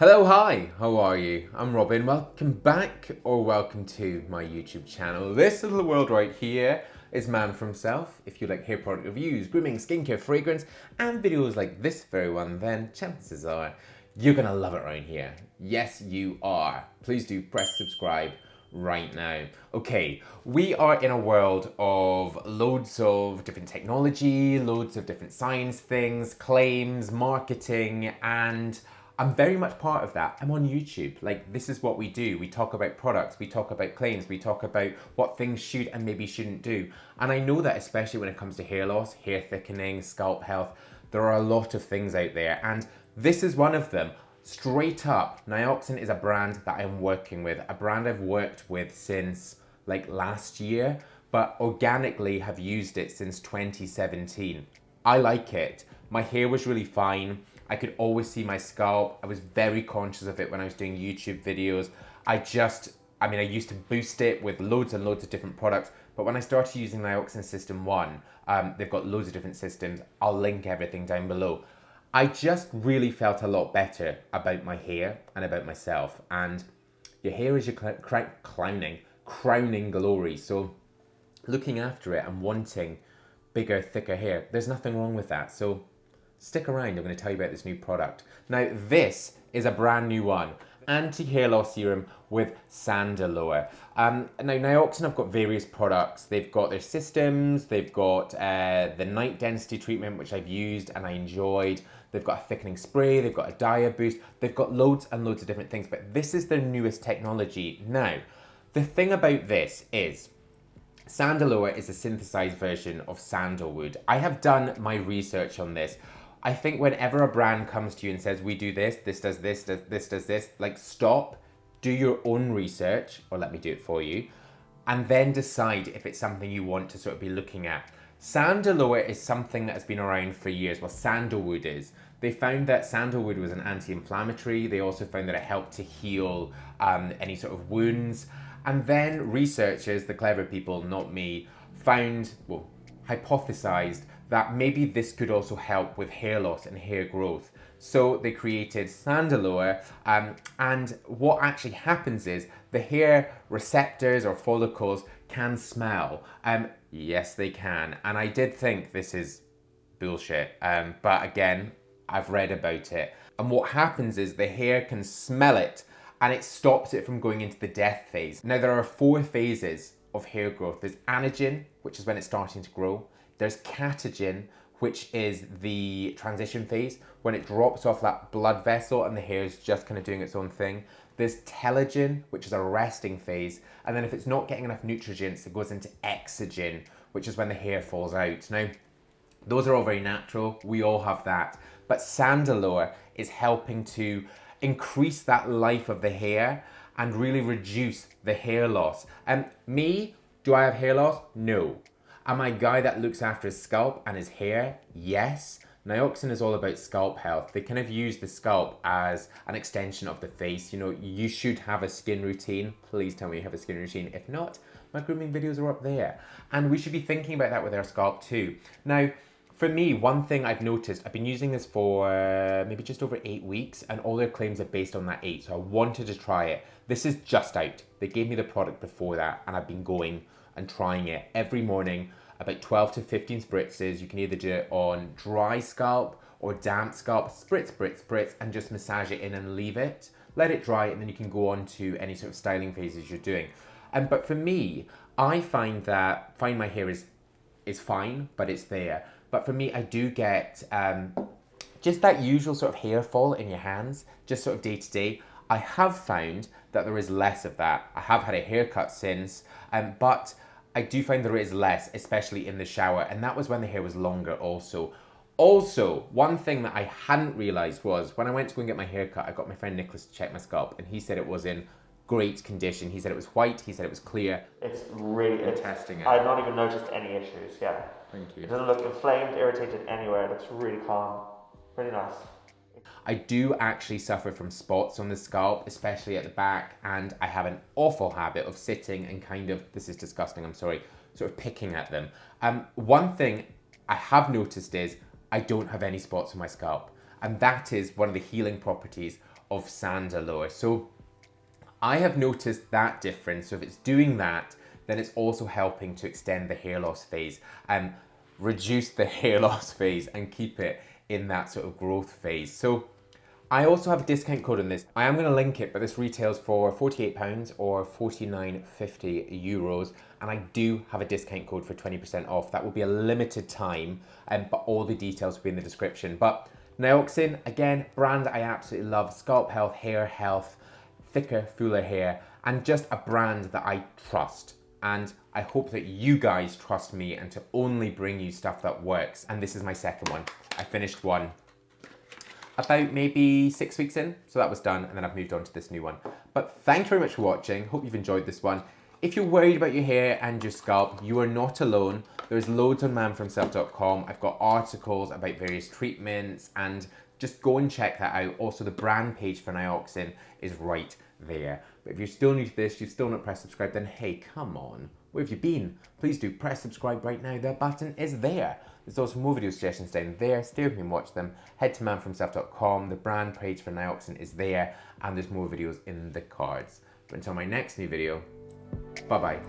Hello, hi, how are you? I'm Robin. Welcome back or welcome to my YouTube channel. This little world right here is Man for Himself. If you like hair product reviews, grooming, skincare, fragrance, and videos like this very one, then chances are you're gonna love it around here. Yes, you are. Please do press subscribe right now. Okay, we are in a world of loads of different technology, loads of different science things, claims, marketing, and I'm very much part of that. I'm on YouTube. Like, this is what we do. We talk about products, we talk about claims, we talk about what things should and maybe shouldn't do. And I know that especially when it comes to hair loss, hair thickening, scalp health, there are a lot of things out there. And this is one of them. Straight up, Nioxin is a brand that I'm working with, a brand I've worked with since like last year, but organically have used it since 2017. I like it. My hair was really fine. I could always see my scalp. I was very conscious of it when I was doing YouTube videos. I used to boost it with loads and loads of different products, but when I started using Nioxin System 1, they've got loads of different systems. I'll link everything down below. I just really felt a lot better about my hair and about myself. And your hair is your crowning glory. So looking after it and wanting bigger, thicker hair, there's nothing wrong with that. So stick around, I'm going to tell you about this new product. Now, this is a brand new one. Anti-hair loss serum with Sandalore. Now, Nioxin have got various products. They've got their systems, they've got the night density treatment, which I've used and I enjoyed. They've got a thickening spray, they've got a dye boost, they've got loads and loads of different things, but this is their newest technology. Now, the thing about this is, Sandalore is a synthesized version of sandalwood. I have done my research on this. I think whenever a brand comes to you and says, we do this, this does this, this does this, like stop, do your own research, or let me do it for you, and then decide if it's something you want to sort of be looking at. Sandalore is something that has been around for years. Well, sandalwood is. They found that sandalwood was an anti-inflammatory. They also found that it helped to heal any sort of wounds. And then researchers, the clever people, not me, hypothesized that maybe this could also help with hair loss and hair growth. So they created Sandalore, and what actually happens is the hair receptors or follicles can smell. Yes, they can. And I did think this is bullshit, but again, I've read about it. And what happens is the hair can smell it and it stops it from going into the death phase. Now, there are 4 phases of hair growth. There's anagen, which is when it's starting to grow. There's catagen, which is the transition phase, when it drops off that blood vessel and the hair is just kind of doing its own thing. There's telogen, which is a resting phase. And then if it's not getting enough nutrients, it goes into exogen, which is when the hair falls out. Now, those are all very natural. We all have that. But Sandalore is helping to increase that life of the hair and really reduce the hair loss. Me, do I have hair loss? No. Am I a guy that looks after his scalp and his hair? Yes. Nioxin is all about scalp health. They kind of use the scalp as an extension of the face. You know, you should have a skin routine. Please tell me you have a skin routine. If not, my grooming videos are up there. And we should be thinking about that with our scalp too. Now, for me, one thing I've noticed, I've been using this for maybe just over 8 weeks, and all their claims are based on that 8, so I wanted to try it. This is just out. They gave me the product before that, and I've been going and trying it every morning, about 12 to 15 spritzes. You can either do it on dry scalp or damp scalp. Spritz, spritz, spritz, and just massage it in and leave it. Let it dry, and then you can go on to any sort of styling phases you're doing. But for me, I find my hair is fine, but it's there. But for me, I do get just that usual sort of hair fall in your hands, just sort of day to day. I have found that there is less of that. I have had a haircut since, but I do find there is less, especially in the shower. And that was when the hair was longer also. Also, one thing that I hadn't realized was when I went to go and get my haircut, I got my friend Nicholas to check my scalp, and he said it was in great condition. He said it was white, he said it was clear. It's really, testing it. I've not even noticed any issues, yeah. Thank you. It doesn't look inflamed, irritated anywhere. It looks really calm. Really nice. I do actually suffer from spots on the scalp, especially at the back, and I have an awful habit of sitting and kind of, this is disgusting, I'm sorry, sort of picking at them. One thing I have noticed is I don't have any spots on my scalp, and that is one of the healing properties of Sandalore. So I have noticed that difference. So if it's doing that, then it's also helping to extend the hair loss phase and reduce the hair loss phase and keep it in that sort of growth phase. So I also have a discount code on this. I am going to link it, but this retails for £48 or 49.50 euros. And I do have a discount code for 20% off. That will be a limited time, but all the details will be in the description. But Nioxin, again, brand I absolutely love. Scalp health, hair health, thicker, fuller hair, and just a brand that I trust. And I hope that you guys trust me and to only bring you stuff that works. And this is my second one. I finished one about maybe 6 weeks in, so that was done, and then I've moved on to this new one. But thank you very much for watching. Hope you've enjoyed this one. If you're worried about your hair and your scalp, you are not alone. There's loads on manforhimself.com. I've got articles about various treatments, and just go and check that out. Also, the brand page for Nioxin is right there. But if you're still new to this, you've still not pressed subscribe, then hey, come on. Where have you been? Please do press subscribe right now. The button is there. There's also more video suggestions down there. Stay with me and watch them. Head to manforhimself.com. The brand page for Nioxin is there, and there's more videos in the cards. But until my next new video, bye-bye.